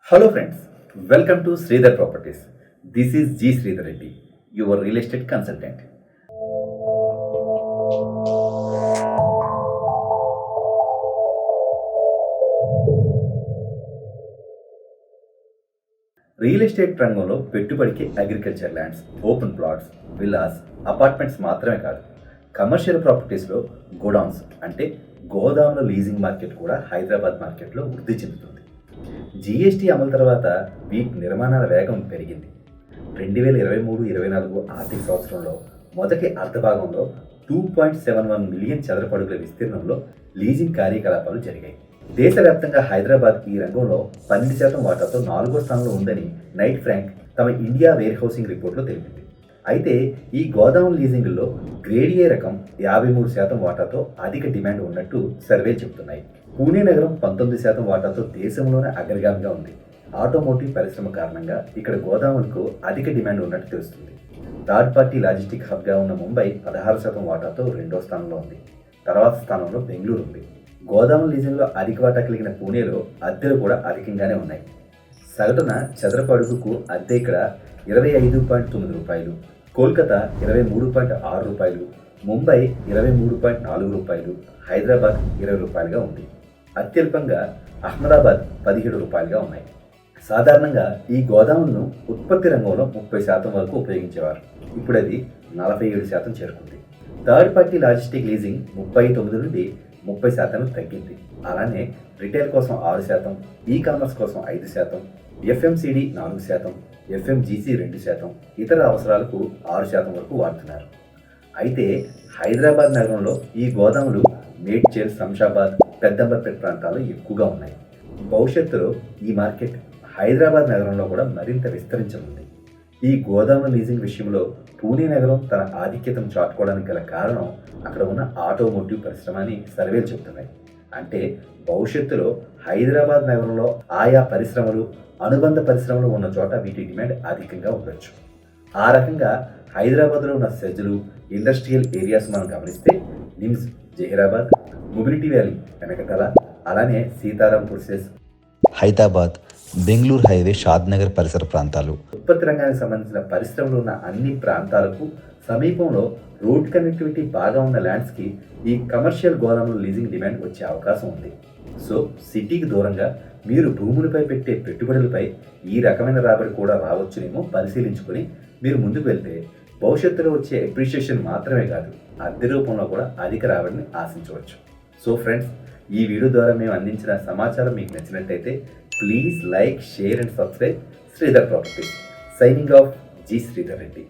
Hello friends, welcome to Sridhar Properties. This is G. Sridhar Reddy, your real estate consultant. Real estate రంగంలో పెట్టుబడికి agriculture lands, open plots, villas, apartments మాత్రమే కాదు, commercial ప్రాపర్టీస్లో godowns అంటే గోదాముల leasing market కూడా హైదరాబాద్ మార్కెట్లో వృద్ధి చెందుతుంది. జీఎస్టీ అమలు తర్వాత వీటి నిర్మాణాల వేగం పెరిగింది. 2023-24 ఆర్థిక సంవత్సరంలో మొదటి అర్ధభాగంలో 2.71 మిలియన్ చదరపు అడుగుల విస్తీర్ణంలో లీజింగ్ కార్యకలాపాలు జరిగాయి. దేశవ్యాప్తంగా హైదరాబాద్ ఈ రంగంలో 12% వాటాతో 4వ స్థానంలో ఉందని నైట్ ఫ్రాంక్ తమ ఇండియా వేర్ హౌసింగ్ రిపోర్ట్లో తెలిపింది. అయితే ఈ గోదాం లీజింగ్లో గ్రేడ్ ఏ రకం 53% వాటాతో అధిక డిమాండ్ ఉన్నట్టు సర్వే చెబుతున్నాయి. పూణే నగరం 19% వాటాతో దేశంలోనే అగ్రగామిగా ఉంది. ఆటోమోటివ్ పరిశ్రమ కారణంగా ఇక్కడ గోదాములకు అధిక డిమాండ్ ఉన్నట్టు తెలుస్తుంది. థర్డ్ పార్టీ లాజిస్టిక్ హబ్గా ఉన్న ముంబై 16% వాటాతో 2వ స్థానంలో ఉంది. తర్వాత స్థానంలో బెంగళూరు ఉంది. గోదాముల లీజింగ్లో అధిక వాటా కలిగిన పూణేలో అద్దెలు కూడా అధికంగానే ఉన్నాయి. సగటున చదరపు అడుగుకు అద్దె ఇక్కడ 25.9 రూపాయలు, కోల్కతా 23.6 రూపాయలు, ముంబై 23.4 రూపాయలు, హైదరాబాద్ 20 రూపాయలుగా ఉంది. అత్యల్పంగా అహ్మదాబాద్ 17 రూపాయలుగా ఉన్నాయి. సాధారణంగా ఈ గోదాములను ఉత్పత్తి రంగంలో 30% వరకు ఉపయోగించేవారు. ఇప్పుడు అది 47% చేరుకుంది. థర్డ్ పార్టీ లాజిస్టిక్ లీజింగ్ 39 నుండి 30% తగ్గింది. అలానే రిటైల్ కోసం 6%, ఈ కామర్స్ కోసం 5%, ఎఫ్ఎంసీడీ 4%, ఎఫ్ఎంజీసీ 2%, ఇతర అవసరాలకు 6% వరకు వాడుతున్నారు. అయితే హైదరాబాద్ నగరంలో ఈ గోదాములు మేడ్చల్, శంషాబాద్, పెద్దంబర్పేట ప్రాంతాల్లో ఎక్కువగా ఉన్నాయి. భవిష్యత్తులో ఈ మార్కెట్ హైదరాబాద్ నగరంలో కూడా మరింత విస్తరించనుంది. ఈ గోదాముల లీజింగ్ విషయంలో పూణే నగరం తన ఆధిక్యతను చాటుకోవడానికి గల కారణం అక్కడ ఉన్న ఆటోమోటివ్ పరిశ్రమ అని సర్వేలు చెబుతున్నాయి. అంటే భవిష్యత్తులో హైదరాబాద్ నగరంలో ఆయా పరిశ్రమలు, అనుబంధ పరిశ్రమలు ఉన్న చోట వీటి డిమాండ్ అధికంగా ఉండొచ్చు. ఆ రకంగా హైదరాబాద్లో ఉన్న సెజ్లు, ఇండస్ట్రియల్ ఏరియాస్ మనం గమనిస్తే నిమ్స్, జహీరాబాద్, మొబిలిటీ వ్యాలీ, వెనకతల, అలానే సీతారాంపూర్ సెజ్, హైదరాబాద్, బెంగళూరు హైవే, షాద్నగర్ పరిసర ప్రాంతాలు, ఉత్పత్తి రంగానికి సంబంధించిన పరిశ్రమలు ఉన్న అన్ని ప్రాంతాలకు సమీపంలో రోడ్ కనెక్టివిటీ బాగా ఉన్న ల్యాండ్స్కి ఈ కమర్షియల్ గోదాముల లీజింగ్ డిమాండ్ వచ్చే అవకాశం ఉంది. సో సిటీకి దూరంగా మీరు భూములపై పెట్టే పెట్టుబడులపై ఈ రకమైన రాబడి కూడా రావచ్చునేమో పరిశీలించుకొని మీరు ముందుకు వెళ్తే భవిష్యత్తులో వచ్చే అప్రిషియేషన్ మాత్రమే కాదు, అద్దె రూపంలో కూడా అధిక రాబడిని ఆశించవచ్చు. సో ఫ్రెండ్స్, ఈ వీడియో ద్వారా మేము అందించిన సమాచారం మీకు నచ్చినట్టయితే please like, share and subscribe Sridhar properties. Signing off G. Sridhar Reddy.